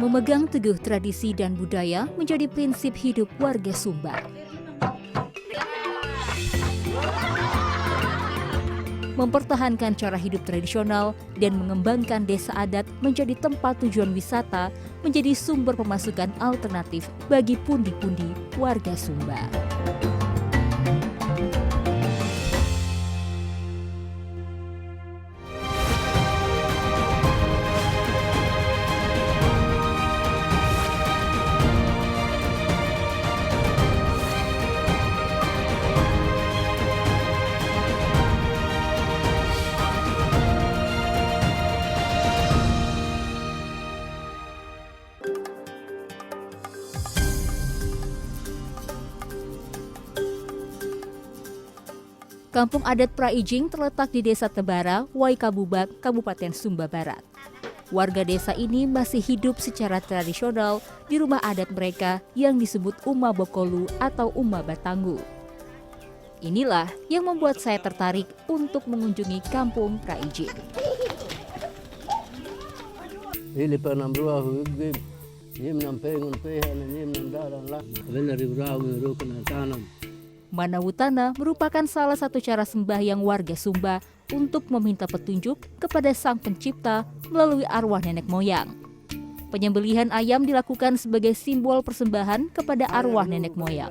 Memegang teguh tradisi dan budaya menjadi prinsip hidup warga Sumba. Mempertahankan cara hidup tradisional dan mengembangkan desa adat menjadi tempat tujuan wisata menjadi sumber pemasukan alternatif bagi pundi-pundi warga Sumba. Kampung adat Praijing terletak di Desa Tebara, Waikabubak, Kabupaten Sumba Barat. Warga desa ini masih hidup secara tradisional di rumah adat mereka yang disebut Uma Bokolu atau Uma Batanggu. Inilah yang membuat saya tertarik untuk mengunjungi Kampung Praijing. Manawutana merupakan salah satu cara sembahyang warga Sumba untuk meminta petunjuk kepada Sang Pencipta melalui arwah nenek moyang. Penyembelihan ayam dilakukan sebagai simbol persembahan kepada arwah nenek moyang.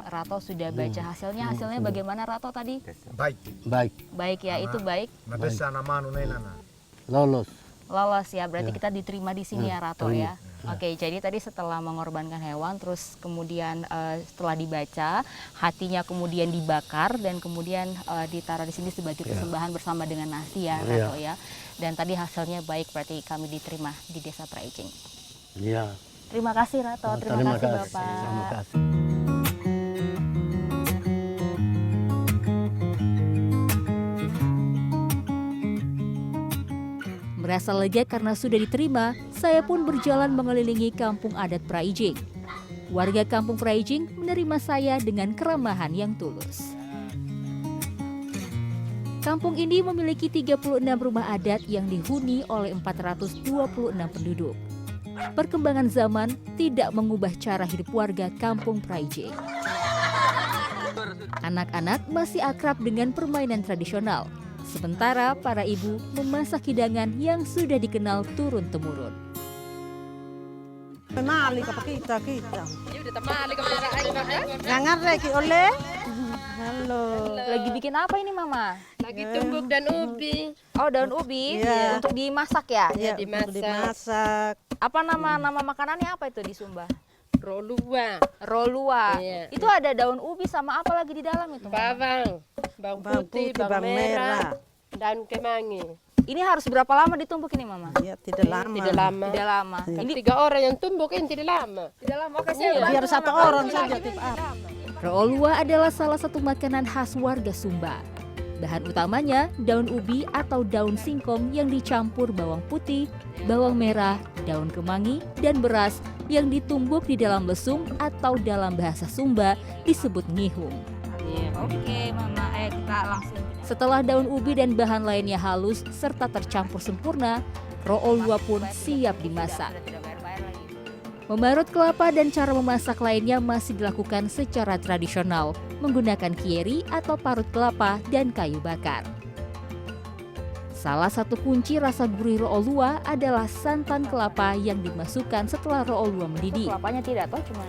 Rato sudah baca hasilnya bagaimana Rato tadi? Baik ya, itu baik. Lolos ya, berarti kita diterima di sini ya Rato ya. Oke, jadi tadi setelah mengorbankan hewan, terus kemudian setelah dibaca, hatinya kemudian dibakar dan kemudian ditaruh di sini sebagai persembahan bersama dengan nasi ya, Rato ya. Dan tadi hasilnya baik, berarti kami diterima di Desa Praijing. Iya. Terima kasih Rato, terima kasih Bapak. Terima kasih. Merasa lega karena sudah diterima, saya pun berjalan mengelilingi Kampung Adat Praijing. Warga Kampung Praijing menerima saya dengan keramahan yang tulus. Kampung ini memiliki 36 rumah adat yang dihuni oleh 426 penduduk. Perkembangan zaman tidak mengubah cara hidup warga Kampung Praijing. Anak-anak masih akrab dengan permainan tradisional. Sementara para ibu memasak hidangan yang sudah dikenal turun-temurun. Temali ka kita. Jangan lagi oleh. Halo. Lagi bikin apa ini Mama? Lagi tumbuk dan ubi. Oh, daun ubi Iya. untuk dimasak ya? Ya, dimasak. Apa nama makanannya apa itu di Sumba? Rolua. Rolua. Iya. Itu ada daun ubi sama apa lagi di dalam itu? Mama? Bawang Bawang putih, putih, bawang bawang merah, merah. daun kemangi. Ini harus berapa lama ditumbuk ini Mama? Ya, tidak lama. Tidak lama. Tidak lama. Kan Ini 3 orang yang tumbuk ini tidak lama. tidak lama. Oke, Biar satu orang saja tiap hari. Roolua adalah salah satu makanan khas warga Sumba. Bahan utamanya daun ubi atau daun singkong yang dicampur bawang putih, bawang merah, daun kemangi, dan beras yang ditumbuk di dalam lesung atau dalam bahasa Sumba disebut ngihung. Oke, Mama, kita langsung. Setelah daun ubi dan bahan lainnya halus serta tercampur sempurna, roolua pun siap dimasak. Memarut kelapa dan cara memasak lainnya masih dilakukan secara tradisional, menggunakan kieri atau parut kelapa dan kayu bakar. Salah satu kunci rasa gurih roolua adalah santan kelapa yang dimasukkan setelah roolua mendidih. Kelapanya tidak, toh cuman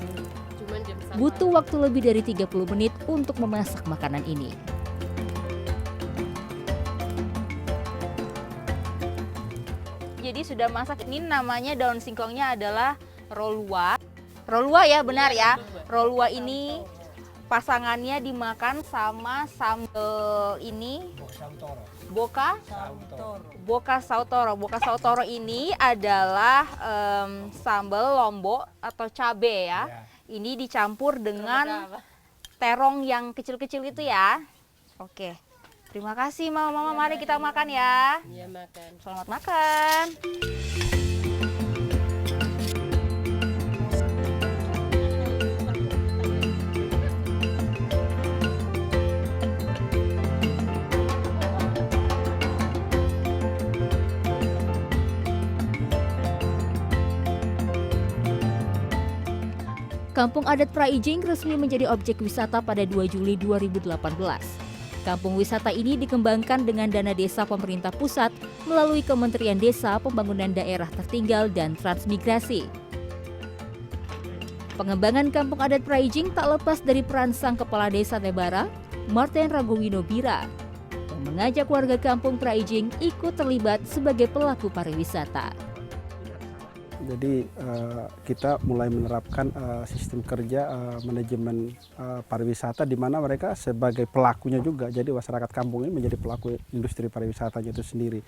butuh waktu lebih dari 30 menit untuk memasak makanan ini. Jadi sudah masak, ini namanya daun singkongnya adalah rolua. Rolua ya, benar ya. Rolua ini pasangannya dimakan sama sambal ini boka sautoro. Boka sautoro ini adalah sambal lombok atau cabe ya. Ini dicampur dengan terong yang kecil-kecil itu ya. Oke. Terima kasih Mama. Mari kita makan ya. Iya, makan. Selamat makan. Kampung Adat Praijing resmi menjadi objek wisata pada 2 Juli 2018. Kampung wisata ini dikembangkan dengan dana desa pemerintah pusat melalui Kementerian Desa, Pembangunan Daerah Tertinggal, dan Transmigrasi. Pengembangan Kampung Adat Praijing tak lepas dari peran sang Kepala Desa Tebara, Martin Ragowino Bira, yang mengajak warga Kampung Praijing ikut terlibat sebagai pelaku pariwisata. Jadi kita mulai menerapkan sistem kerja manajemen pariwisata di mana mereka sebagai pelakunya juga. Jadi masyarakat kampung ini menjadi pelaku industri pariwisatanya itu sendiri.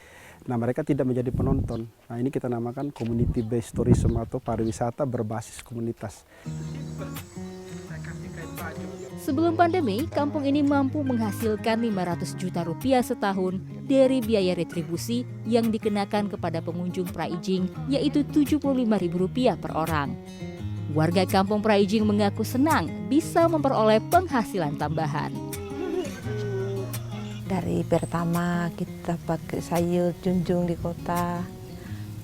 Nah, mereka tidak menjadi penonton. Nah, ini kita namakan community based tourism atau pariwisata berbasis komunitas. Sebelum pandemi, kampung ini mampu menghasilkan 500 juta rupiah setahun dari biaya retribusi yang dikenakan kepada pengunjung Praijing, yaitu Rp75.000 per orang. Warga kampung Praijing mengaku senang bisa memperoleh penghasilan tambahan. Dari pertama kita pakai sayur junjung di kota,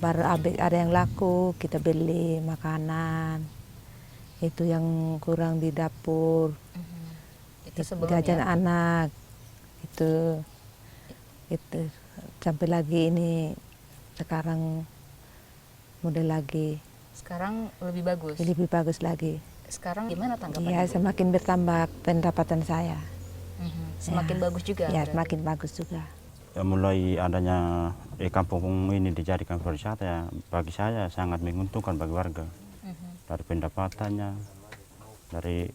baru ada yang laku kita beli makanan. Itu yang kurang di dapur. Itu Jajan anak itu sampai lagi ini sekarang model lagi Sekarang lebih bagus lagi. Sekarang gimana tanggapan Ya, Ibu? semakin bertambah pendapatan saya. Semakin bagus juga. Ya, berarti? semakin bagus juga. Ya, mulai adanya kampung ini dijadikan pariwisata, ya bagi saya sangat menguntungkan bagi warga. Dari pendapatannya, dari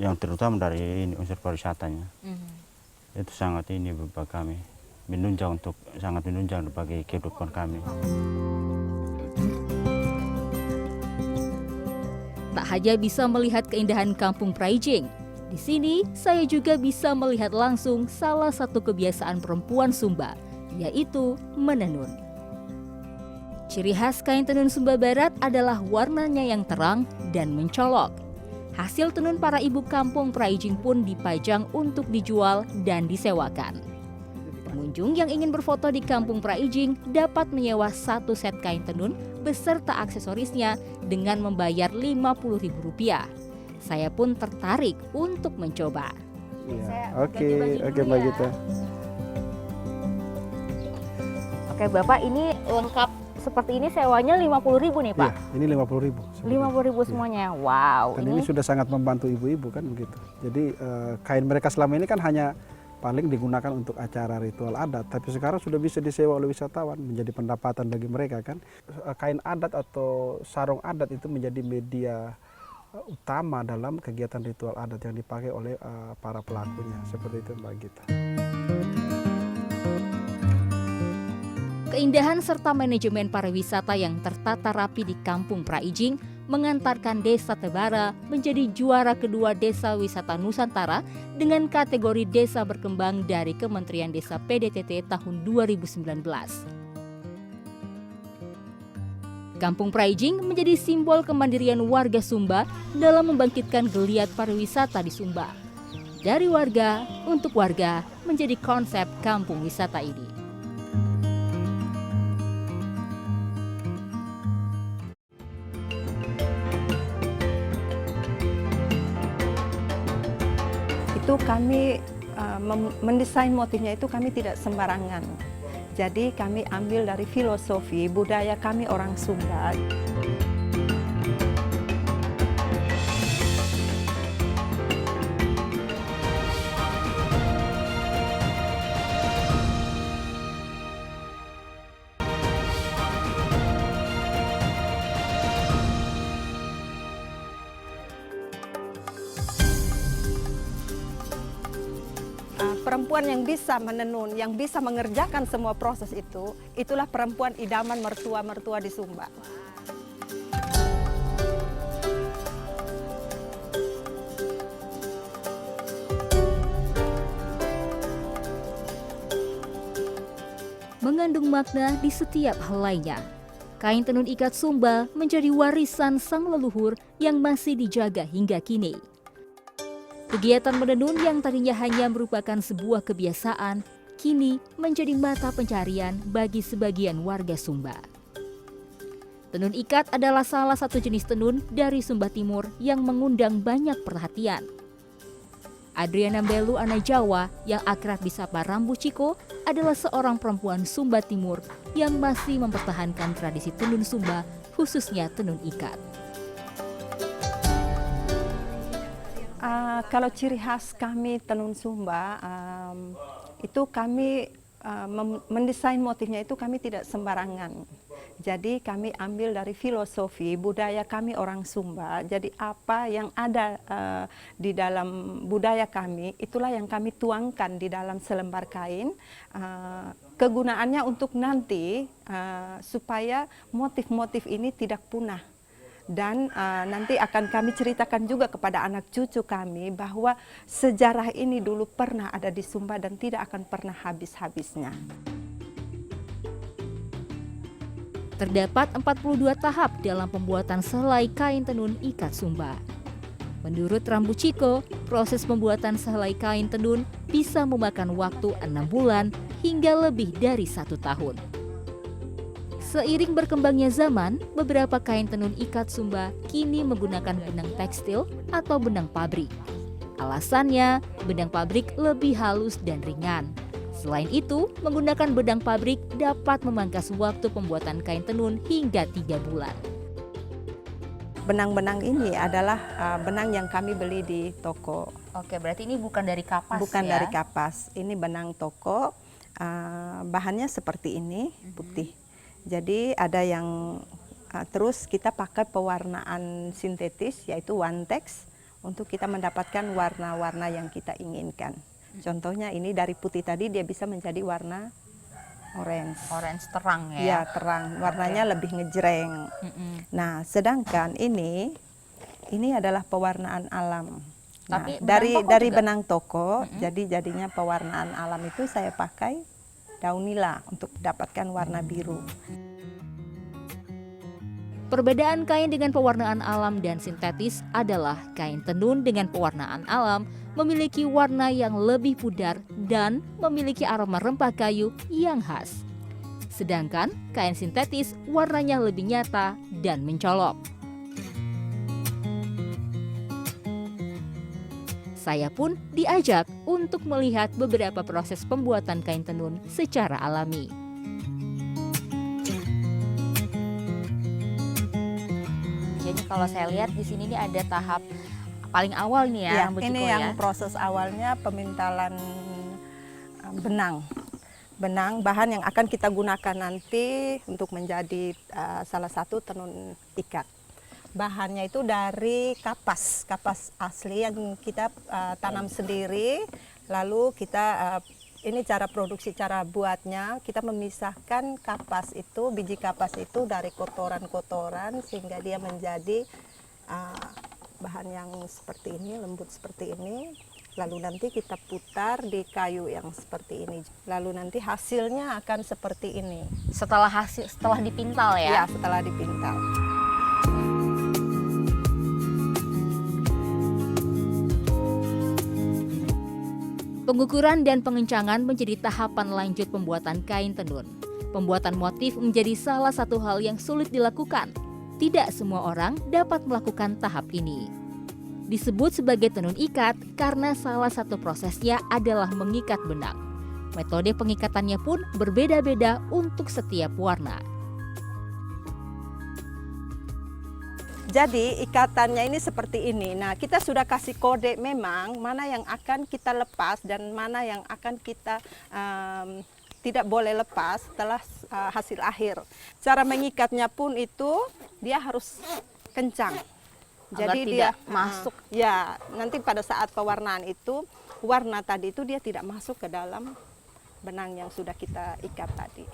yang terutama dari ini, unsur pariwisatanya. Itu sangat ini bagi kami, sangat menunjang bagi kehidupan kami. Tak hanya bisa melihat keindahan kampung Praijing, di sini saya juga bisa melihat langsung salah satu kebiasaan perempuan Sumba, yaitu menenun. Ciri khas kain tenun Sumba Barat adalah warnanya yang terang dan mencolok. Hasil tenun para ibu kampung Praijing pun dipajang untuk dijual dan disewakan. Pengunjung yang ingin berfoto di kampung Praijing dapat menyewa satu set kain tenun beserta aksesorisnya dengan membayar Rp50.000. Saya pun tertarik untuk mencoba. Ya. Oke, Mbak Gita. Oke Bapak, ini lengkap seperti ini sewanya Rp50.000 nih Pak? Iya, ini Rp50.000. Rp50.000 semuanya, wow. Dan ini sudah sangat membantu ibu-ibu kan begitu. Jadi kain mereka selama ini kan hanya paling digunakan untuk acara ritual adat, tapi sekarang sudah bisa disewa oleh wisatawan, menjadi pendapatan bagi mereka kan. Kain adat atau sarung adat itu menjadi media utama dalam kegiatan ritual adat yang dipakai oleh para pelakunya, seperti itu Mbak Gita. Keindahan serta manajemen pariwisata yang tertata rapi di Kampung Praijing mengantarkan Desa Tebara menjadi juara kedua Desa Wisata Nusantara dengan kategori Desa Berkembang dari Kementerian Desa PDTT tahun 2019. Kampung Praijing menjadi simbol kemandirian warga Sumba dalam membangkitkan geliat pariwisata di Sumba. Dari warga untuk warga menjadi konsep kampung wisata ini. Itu kami mendesain motifnya itu kami tidak sembarangan. Jadi kami ambil dari filosofi budaya kami orang Sumba. Perempuan yang bisa menenun, yang bisa mengerjakan semua proses itu, itulah perempuan idaman mertua-mertua di Sumba. Mengandung makna di setiap helainya. Kain tenun ikat Sumba menjadi warisan sang leluhur yang masih dijaga hingga kini. Kegiatan menenun yang tadinya hanya merupakan sebuah kebiasaan, kini menjadi mata pencarian bagi sebagian warga Sumba. Tenun ikat adalah salah satu jenis tenun dari Sumba Timur yang mengundang banyak perhatian. Adriana Belu Ana Jawa yang akrab disapa Rambu Ciko adalah seorang perempuan Sumba Timur yang masih mempertahankan tradisi tenun Sumba, khususnya tenun ikat. Kalau ciri khas kami tenun Sumba, itu kami mendesain motifnya itu kami tidak sembarangan. Jadi kami ambil dari filosofi budaya kami orang Sumba. Jadi apa yang ada di dalam budaya kami, itulah yang kami tuangkan di dalam selembar kain. Kegunaannya untuk nanti supaya motif-motif ini tidak punah. Dan nanti akan kami ceritakan juga kepada anak cucu kami bahwa sejarah ini dulu pernah ada di Sumba dan tidak akan pernah habis-habisnya. Terdapat 42 tahap dalam pembuatan selai kain tenun ikat Sumba. Menurut Rambu Ciko, proses pembuatan selai kain tenun bisa memakan waktu 6 bulan hingga lebih dari 1 tahun. Seiring berkembangnya zaman, beberapa kain tenun ikat Sumba kini menggunakan benang tekstil atau benang pabrik. Alasannya, benang pabrik lebih halus dan ringan. Selain itu, menggunakan benang pabrik dapat memangkas waktu pembuatan kain tenun hingga 3 bulan. Benang-benang ini adalah benang yang kami beli di toko. Oke, berarti ini bukan dari kapas Bukan ya? dari kapas, ini benang toko. Bahannya seperti ini, putih. Jadi ada yang terus kita pakai pewarnaan sintetis yaitu Wantex untuk kita mendapatkan warna-warna yang kita inginkan. Contohnya ini dari putih tadi dia bisa menjadi warna orange. Orange terang ya? Iya, terang. Warnanya lebih ngejreng. Nah, sedangkan ini adalah pewarnaan alam. Tapi Nah, benang dari juga? benang toko, jadi jadinya pewarnaan alam itu saya pakai daun nila untuk dapatkan warna biru. Perbedaan kain dengan pewarnaan alam dan sintetis adalah kain tenun dengan pewarnaan alam memiliki warna yang lebih pudar dan memiliki aroma rempah kayu yang khas. Sedangkan kain sintetis warnanya lebih nyata dan mencolok. Saya pun diajak untuk melihat beberapa proses pembuatan kain tenun secara alami. Jadi kalau saya lihat di sini nih ada tahap paling awal nih ya, Rambu Ini Ciko yang ya. proses awalnya pemintalan benang. Benang bahan yang akan kita gunakan nanti untuk menjadi salah satu tenun ikat. Bahannya itu dari kapas asli yang kita tanam sendiri. Lalu kita ini cara produksi, cara buatnya kita memisahkan kapas itu, biji kapas itu dari kotoran-kotoran sehingga dia menjadi bahan yang seperti ini, lembut seperti ini. Lalu nanti kita putar di kayu yang seperti ini. Lalu nanti hasilnya akan seperti ini. Setelah dipintal ya? Ya, setelah dipintal. Pengukuran dan pengencangan menjadi tahapan lanjut pembuatan kain tenun. Pembuatan motif menjadi salah satu hal yang sulit dilakukan. Tidak semua orang dapat melakukan tahap ini. Disebut sebagai tenun ikat karena salah satu prosesnya adalah mengikat benang. Metode pengikatannya pun berbeda-beda untuk setiap warna. Jadi ikatannya ini seperti ini. Nah, kita sudah kasih kode memang mana yang akan kita lepas dan mana yang akan kita tidak boleh lepas setelah hasil akhir. Cara mengikatnya pun itu dia harus kencang. Agar Jadi tidak dia masuk. Ya, nanti pada saat pewarnaan itu warna tadi itu dia tidak masuk ke dalam benang yang sudah kita ikat tadi.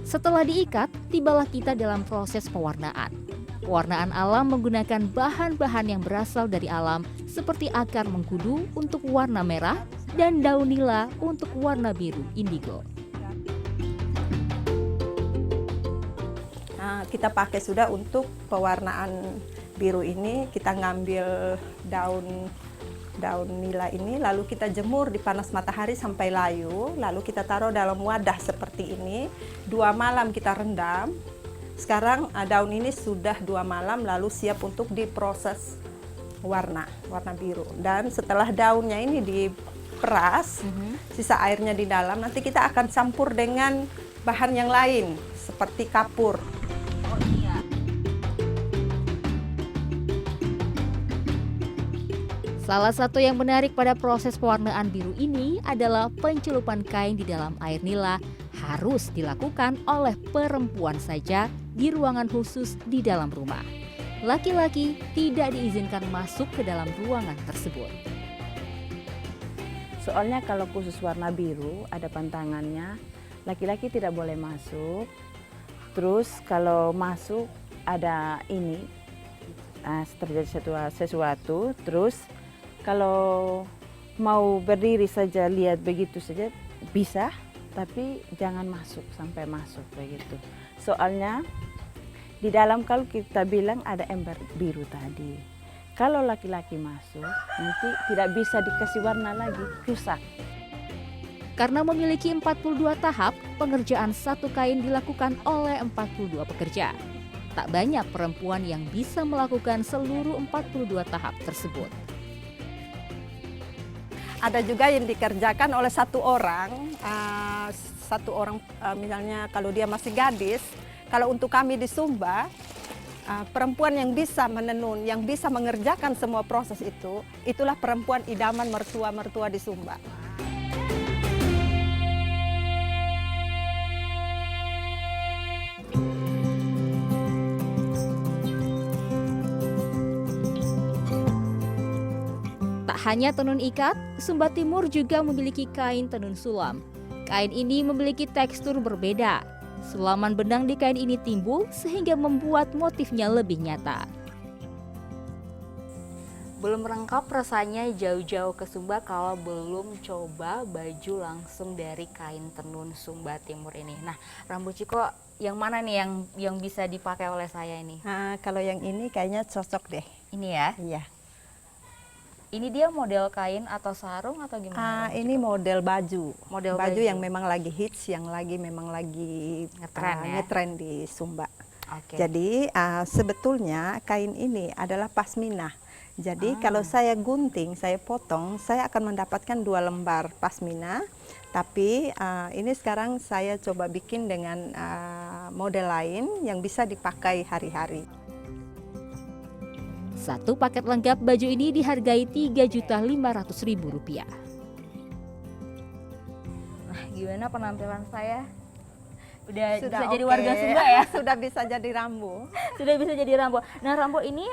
Setelah diikat, tibalah kita dalam proses pewarnaan. Pewarnaan alam menggunakan bahan-bahan yang berasal dari alam seperti akar mengkudu untuk warna merah dan daun nila untuk warna biru indigo. Nah, kita pakai sudah untuk pewarnaan biru ini, kita ngambil daun nila ini, lalu kita jemur di panas matahari sampai layu, lalu kita taruh dalam wadah seperti ini, 2 malam kita rendam, Sekarang daun ini sudah 2 malam lalu siap untuk diproses warna biru. Dan setelah daunnya ini diperas, sisa airnya di dalam, nanti kita akan campur dengan bahan yang lain seperti kapur. Salah satu yang menarik pada proses pewarnaan biru ini adalah pencelupan kain di dalam air nila harus dilakukan oleh perempuan saja di ruangan khusus di dalam rumah. Laki-laki tidak diizinkan masuk ke dalam ruangan tersebut. Soalnya kalau khusus warna biru ada pantangannya, laki-laki tidak boleh masuk. Terus kalau masuk ada ini, terjadi sesuatu, terus kalau mau berdiri saja lihat begitu saja bisa, tapi jangan sampai masuk begitu. Soalnya di dalam kalau kita bilang ada ember biru tadi. Kalau laki-laki masuk nanti tidak bisa dikasih warna lagi, rusak. Karena memiliki 42 tahap, pengerjaan satu kain dilakukan oleh 42 pekerja. Tak banyak perempuan yang bisa melakukan seluruh 42 tahap tersebut. Ada juga yang dikerjakan oleh satu orang misalnya kalau dia masih gadis. Kalau untuk kami di Sumba, perempuan yang bisa menenun, yang bisa mengerjakan semua proses itu, itulah perempuan idaman mertua-mertua di Sumba. Tak hanya tenun ikat, Sumba Timur juga memiliki kain tenun sulam. Kain ini memiliki tekstur berbeda. Sulaman benang di kain ini timbul sehingga membuat motifnya lebih nyata. Belum lengkap rasanya jauh-jauh ke Sumba kalau belum coba baju langsung dari kain tenun Sumba Timur ini. Nah, Rambu Ciko yang mana nih yang bisa dipakai oleh saya ini? Kalau yang ini kayaknya cocok deh. Ini ya? Iya. Ini dia model kain atau sarung atau gimana? Ini model baju. Model baju yang memang lagi hits, yang memang lagi ngetren di Sumba. Okay. Jadi sebetulnya kain ini adalah pasmina. Jadi kalau saya gunting, saya potong, saya akan mendapatkan 2 lembar pasmina. Tapi ini sekarang saya coba bikin dengan model lain yang bisa dipakai hari-hari. Satu paket lengkap baju ini dihargai Rp3.500.000. Nah, gimana penampilan saya? Sudah bisa okay. jadi warga Sumba ya? Sudah bisa jadi Rambu. Sudah bisa jadi Rambu. Nah, Rambu ini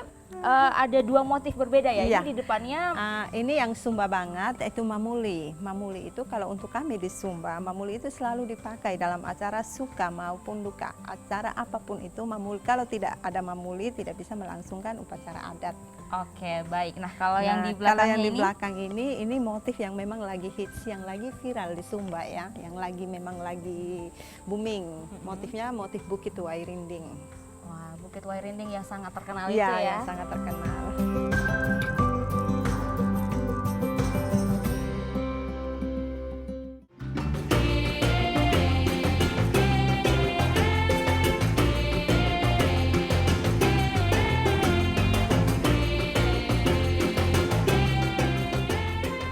ada 2 motif berbeda ya? Iya. Ini di depannya. Ini yang Sumba banget, itu mamuli. Mamuli itu kalau untuk kami di Sumba, mamuli itu selalu dipakai dalam acara suka maupun duka. Acara apapun itu mamuli. Kalau tidak ada mamuli, tidak bisa melangsungkan upacara adat. Oke, baik. Nah, kalau yang di belakang di belakang ini motif yang memang lagi hits, yang lagi viral di Sumba ya, yang memang lagi booming. Motifnya motif Bukit Wairinding. Wah, Bukit Wairinding yang sangat terkenal itu ya. Yang sangat terkenal.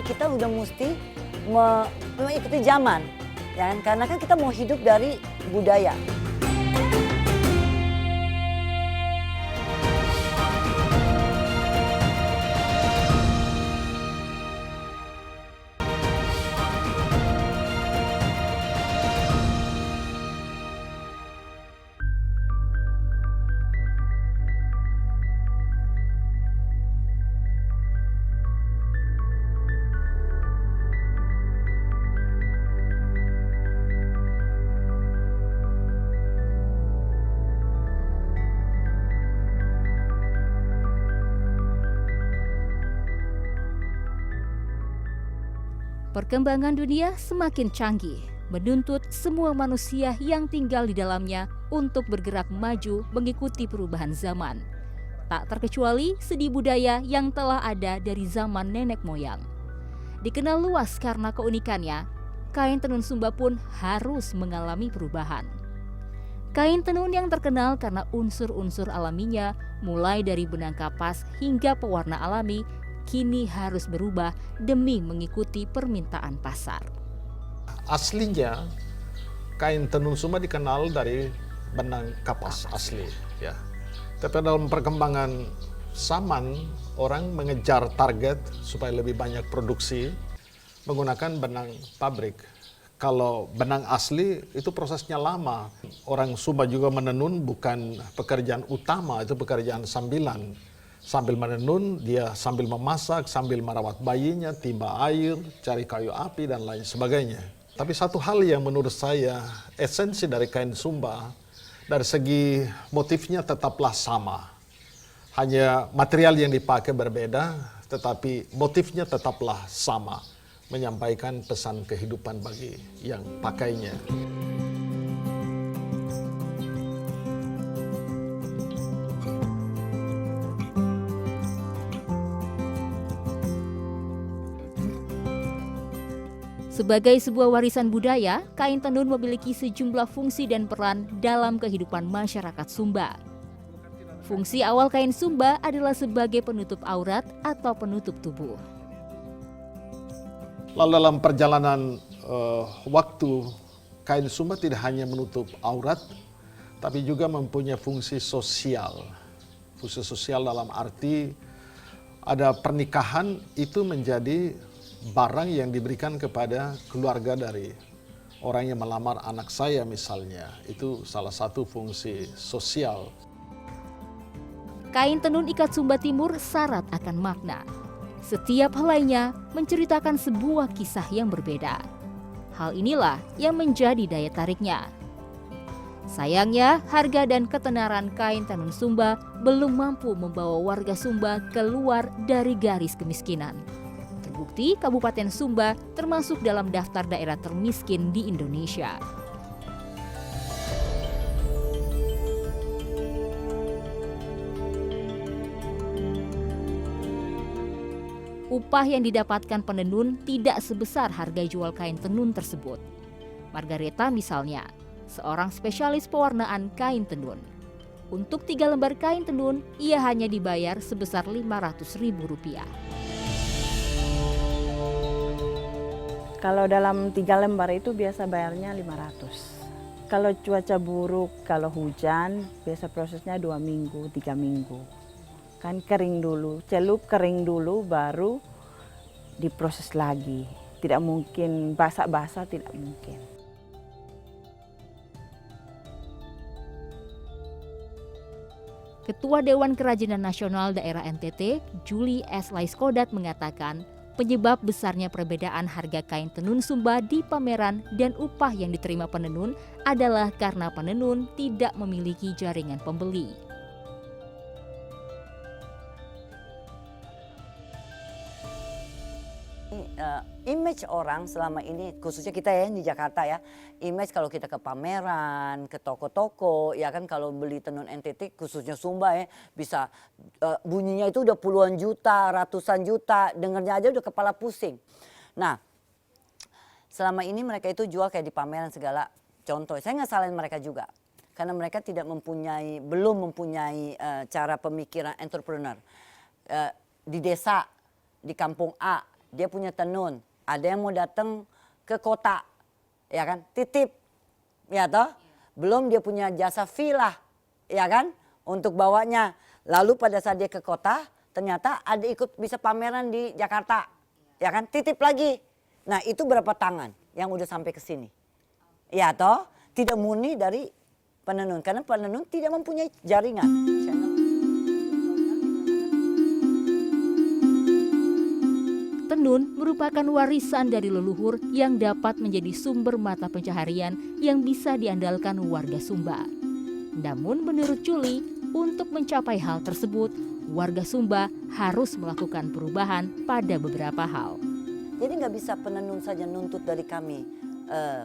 Kita udah mesti mengikuti zaman, ya kan? Karena kan kita mau hidup dari budaya. Perkembangan dunia semakin canggih, menuntut semua manusia yang tinggal di dalamnya untuk bergerak maju mengikuti perubahan zaman. Tak terkecuali seni budaya yang telah ada dari zaman nenek moyang. Dikenal luas karena keunikannya, kain tenun Sumba pun harus mengalami perubahan. Kain tenun yang terkenal karena unsur-unsur alaminya, mulai dari benang kapas hingga pewarna alami, kini harus berubah demi mengikuti permintaan pasar. Aslinya kain tenun Sumba dikenal dari benang kapas asli, ya. Tapi dalam perkembangan zaman, orang mengejar target supaya lebih banyak produksi menggunakan benang pabrik. Kalau benang asli itu prosesnya lama. Orang Sumba juga menenun bukan pekerjaan utama, itu pekerjaan sambilan. Sambil menenun, dia sambil memasak, sambil merawat bayinya, timba air, cari kayu api, dan lain sebagainya. Tapi satu hal yang menurut saya esensi dari kain Sumba, dari segi motifnya tetaplah sama. Hanya material yang dipakai berbeda, tetapi motifnya tetaplah sama. Menyampaikan pesan kehidupan bagi yang pakainya. Sebagai sebuah warisan budaya, kain tenun memiliki sejumlah fungsi dan peran dalam kehidupan masyarakat Sumba. Fungsi awal kain Sumba adalah sebagai penutup aurat atau penutup tubuh. Lalu dalam perjalanan waktu, kain Sumba tidak hanya menutup aurat, tapi juga mempunyai fungsi sosial. Fungsi sosial dalam arti ada pernikahan itu menjadi barang yang diberikan kepada keluarga dari orang yang melamar anak saya misalnya. Itu salah satu fungsi sosial. Kain tenun ikat Sumba Timur syarat akan makna. Setiap helainya menceritakan sebuah kisah yang berbeda. Hal inilah yang menjadi daya tariknya. Sayangnya, harga dan ketenaran kain tenun Sumba belum mampu membawa warga Sumba keluar dari garis kemiskinan. Terbukti Kabupaten Sumba termasuk dalam daftar daerah termiskin di Indonesia. Upah yang didapatkan penenun tidak sebesar harga jual kain tenun tersebut. Margareta misalnya, seorang spesialis pewarnaan kain tenun. Untuk 3 lembar kain tenun, ia hanya dibayar sebesar Rp500.000. Kalau dalam 3 lembar itu biasa bayarnya 500. Kalau cuaca buruk, kalau hujan, biasa prosesnya 2 minggu, 3 minggu. Kan kering dulu, celup kering dulu baru diproses lagi. Tidak mungkin basah-basah, tidak mungkin. Ketua Dewan Kerajinan Nasional Daerah NTT, Julie S. Laiskodat mengatakan, penyebab besarnya perbedaan harga kain tenun Sumba di pameran dan upah yang diterima penenun adalah karena penenun tidak memiliki jaringan pembeli. Image orang selama ini, khususnya kita ya di Jakarta ya, image kalau kita ke pameran, ke toko-toko, ya kan kalau beli tenun NTT khususnya Sumba ya, bisa bunyinya itu udah puluhan juta, ratusan juta, dengernya aja udah kepala pusing. Nah, selama ini mereka itu jual kayak di pameran segala. Contoh, saya nggak salahin mereka juga, karena mereka belum mempunyai cara pemikiran entrepreneur. Di desa, di kampung A, dia punya tenun, ada yang mau datang ke kota, ya kan, titip, ya toh, belum dia punya jasa villa, ya kan, untuk bawanya. Lalu pada saat dia ke kota, ternyata ada ikut bisa pameran di Jakarta, ya kan, titip lagi. Nah itu berapa tangan yang udah sampai ke sini, ya toh, tidak murni dari penenun, karena penenun tidak mempunyai jaringan. Tenun merupakan warisan dari leluhur yang dapat menjadi sumber mata pencaharian yang bisa diandalkan warga Sumba. Namun menurut Julie, untuk mencapai hal tersebut, warga Sumba harus melakukan perubahan pada beberapa hal. Jadi nggak bisa penenun saja nuntut dari kami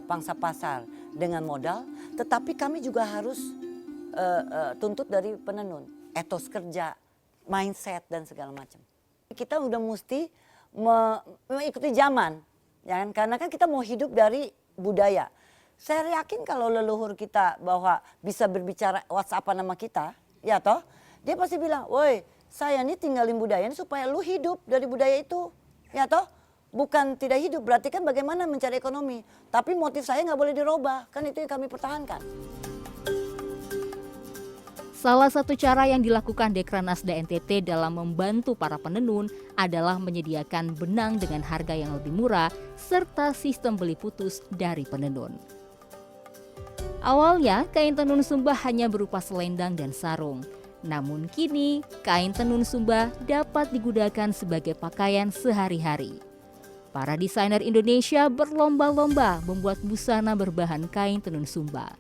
pangsa pasar dengan modal, tetapi kami juga harus tuntut dari penenun, etos kerja, mindset dan segala macam. Kita udah mesti mengikuti zaman, ya kan? Karena kan kita mau hidup dari budaya. Saya yakin kalau leluhur kita bahwa bisa berbicara WhatsApp-an sama kita, ya toh, dia pasti bilang, woi saya ini tinggalin budaya ini supaya lu hidup dari budaya itu, ya toh. Bukan tidak hidup, berarti kan bagaimana mencari ekonomi. Tapi motif saya nggak boleh dirubah, kan itu yang kami pertahankan. Salah satu cara yang dilakukan Dekranasda NTT dalam membantu para penenun adalah menyediakan benang dengan harga yang lebih murah serta sistem beli putus dari penenun. Awalnya, kain tenun Sumba hanya berupa selendang dan sarung. Namun kini, kain tenun Sumba dapat digunakan sebagai pakaian sehari-hari. Para desainer Indonesia berlomba-lomba membuat busana berbahan kain tenun Sumba.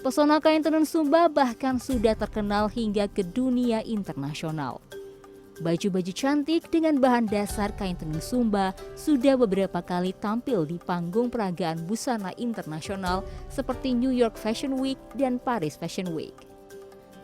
Pesona kain tenun Sumba bahkan sudah terkenal hingga ke dunia internasional. Baju-baju cantik dengan bahan dasar kain tenun Sumba sudah beberapa kali tampil di panggung peragaan busana internasional seperti New York Fashion Week dan Paris Fashion Week.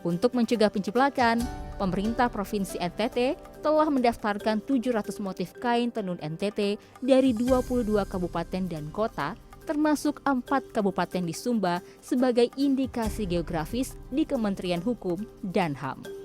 Untuk mencegah penjiplakan, pemerintah Provinsi NTT telah mendaftarkan 700 motif kain tenun NTT dari 22 kabupaten dan kota, termasuk 4 kabupaten di Sumba sebagai indikasi geografis di Kementerian Hukum dan HAM.